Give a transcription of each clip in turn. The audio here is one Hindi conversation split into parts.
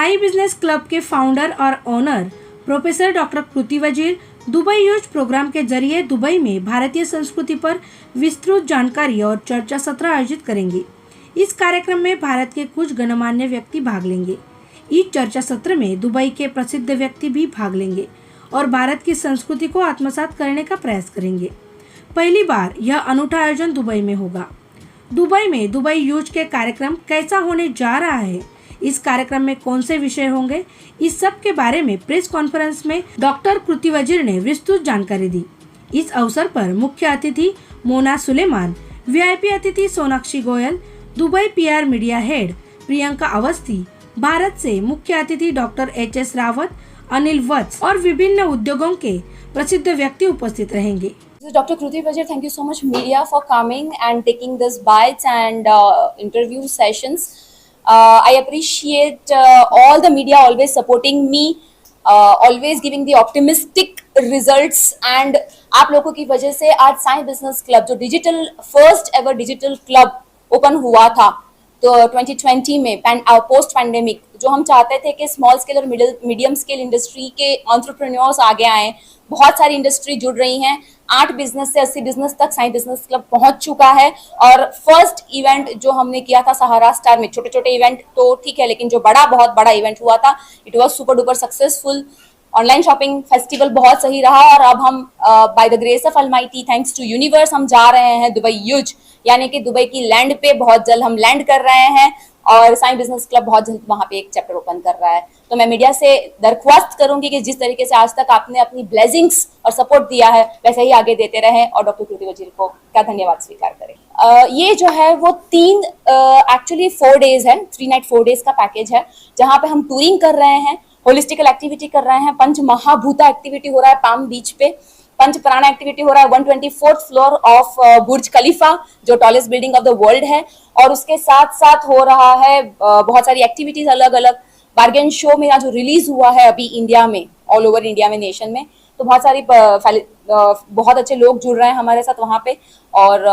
साई बिजनेस क्लब के फाउंडर और ओनर प्रोफेसर डॉक्टर कृति वजीर दुबई यूज प्रोग्राम के जरिए दुबई में भारतीय संस्कृति पर विस्तृत जानकारी और चर्चा सत्र आयोजित करेंगे। इस कार्यक्रम में भारत के कुछ गणमान्य व्यक्ति भाग लेंगे। इस चर्चा सत्र में दुबई के प्रसिद्ध व्यक्ति भी भाग लेंगे और भारत की संस्कृति को आत्मसात करने का प्रयास करेंगे। पहली बार यह अनूठा आयोजन दुबई में होगा। दुबई में दुबई यूज के कार्यक्रम कैसा होने जा रहा है, इस कार्यक्रम में कौन से विषय होंगे, इस सब के बारे में प्रेस कॉन्फ्रेंस में डॉक्टर कृति वजीर ने विस्तृत जानकारी दी। इस अवसर पर मुख्य अतिथि मोना सुलेमान, वीआईपी अतिथि Sonakshi Goyal, Dubai PR media head Priyanka Awasthi, Bharat से मुख्य अतिथि डॉक्टर एच.एस. रावत, अनिल वत्स और विभिन्न उद्योगों के प्रसिद्ध व्यक्ति उपस्थित रहेंगे। Dr. Kruti Vajir, thank you so much media for coming and taking this bites and interview sessions. I appreciate all the media always supporting me, always giving the optimistic results and आप लोगों की वजह से आज साई बिजनेस क्लब जो digital first ever digital club open हुआ था तो 2020 में पोस्ट पैंडेमिक, जो हम चाहते थे कि स्मॉल स्केल और मीडियम स्केल इंडस्ट्री के एंटरप्रेन्योर्स आगे आए। बहुत सारी इंडस्ट्री जुड़ रही हैं। 8 बिजनेस से 80 बिजनेस तक साई बिजनेस क्लब पहुंच चुका है। और फर्स्ट इवेंट जो हमने किया था सहारा स्टार में, छोटे छोटे इवेंट तो ठीक है, लेकिन जो बहुत बड़ा इवेंट हुआ था, it was super duper successful. Online shopping festival बहुत सही रहा और अब हम by the grace of almighty, thanks to universe, हम जा रहे हैं दुबई यूज, यानी कि दुबई की लैंड पे बहुत जल्द हम लैंड कर रहे हैं और साई बिजनेस क्लब बहुत जल्द वहां पे एक चैप्टर ओपन कर रहा है। तो मैं मीडिया से दरख्वास्त करूंगी कि जिस तरीके से आज तक आपने अपनी ब्लेसिंग्स और सपोर्ट दिया है वैसे ही आगे देते रहें और डॉक्टर कृति वजीर को का धन्यवाद स्वीकार करें। ये जो है वो 4 डेज है, 3 नाइट 4 डेज का पैकेज है, जहां पे हम टूरिंग कर रहे हैं, होलिस्टिकल एक्टिविटी कर रहे हैं, पंच महाभूता एक्टिविटी हो रहा है पाम बीच पे, पंच प्राणा एक्टिविटी हो रहा है 124th फ्लोर ऑफ बुर्ज खलीफा जो tallest building of the world है, और उसके साथ साथ हो रहा है बहुत सारी एक्टिविटीज अलग अलग। बार्गेन शो मेरा जो रिलीज हुआ है अभी इंडिया में, ऑल ओवर इंडिया में, नेशन में, तो बहुत सारी बहुत अच्छे लोग जुड़ रहे हैं हमारे साथ वहां पे। और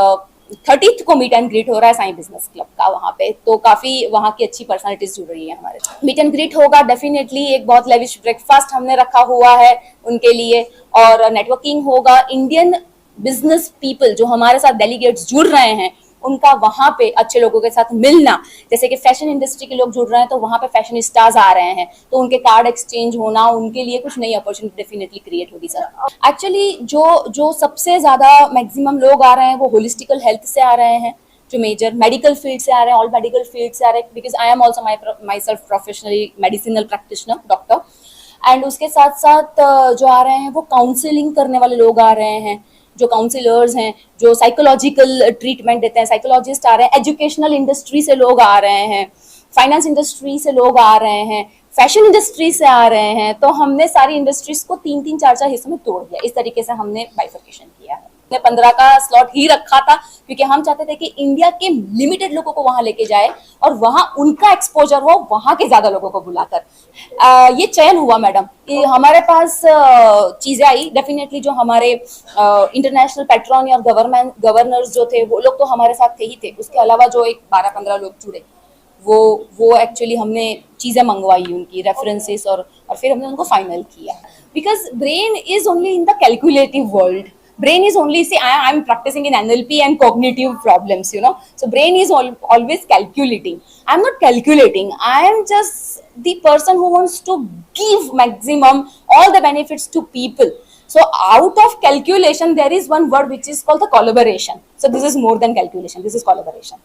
30th को मीट एंड ग्रीट हो रहा है साई बिजनेस क्लब का वहां पे, तो काफी वहां की अच्छी पर्सनालिटीज जुड़ रही है हमारे साथ। मीट एंड ग्रीट होगा डेफिनेटली, एक बहुत लेविश ब्रेकफास्ट हमने रखा हुआ है उनके लिए, और नेटवर्किंग होगा। इंडियन बिजनेस पीपल जो हमारे साथ डेलीगेट्स जुड़ रहे हैं उनका वहां पे अच्छे लोगों के साथ मिलना, जैसे कि फैशन इंडस्ट्री के लोग जुड़ रहे हैं तो वहां पे फैशन स्टार्स आ रहे हैं, तो उनके कार्ड एक्सचेंज होना, उनके लिए कुछ नई अपॉर्चुनिटी डेफिनेटली क्रिएट होगी सर। एक्चुअली जो सबसे ज्यादा मैक्सिमम लोग आ रहे हैं वो होलिस्टिकल हेल्थ से आ रहे हैं, जो मेजर मेडिकल फील्ड से आ रहे हैं, ऑल मेडिकल फील्ड से आ रहे हैं, because I am also my self professionally medicinal practitioner, doctor. And उसके साथ साथ जो आ रहे हैं वो काउंसलिंग करने वाले लोग आ रहे हैं, जो काउंसलर्स हैं, जो साइकोलॉजिकल ट्रीटमेंट देते हैं, साइकोलॉजिस्ट आ रहे हैं, एजुकेशनल इंडस्ट्री से लोग आ रहे हैं, फाइनेंस इंडस्ट्री से लोग आ रहे हैं, फैशन इंडस्ट्री से आ रहे हैं। तो हमने सारी इंडस्ट्रीज को 3-3, 4-4 हिस्सों में तोड़ दिया। इस तरीके से हमने बाइफर्केशन किया है। हमने 15 का स्लॉट ही रखा था क्योंकि हम चाहते थे कि इंडिया के लिमिटेड लोगों को वहां लेके जाए और वहां उनका एक्सपोजर हो, वहां के ज्यादा लोगों को बुलाकर। ये चयन हुआ मैडम, हमारे पास चीजें आई डेफिनेटली। जो हमारे इंटरनेशनल पैट्रन या गवर्नर्स जो थे वो लोग तो हमारे साथ थे ही थे, उसके अलावा जो एक 12-15 लोग जुड़े वो एक्चुअली हमने चीजें मंगवाई उनकी रेफरेंसेस और फिर हमने उनको फाइनल किया। Because brain is only in the calculative world, brain is only, see, I'm practicing in NLP and cognitive problems, you know, so brain is always calculating. I'm not calculating, I am just the person who wants to give maximum all the benefits to people. So out of calculation there is one word which is called the collaboration. So this is more than calculation, this is collaboration.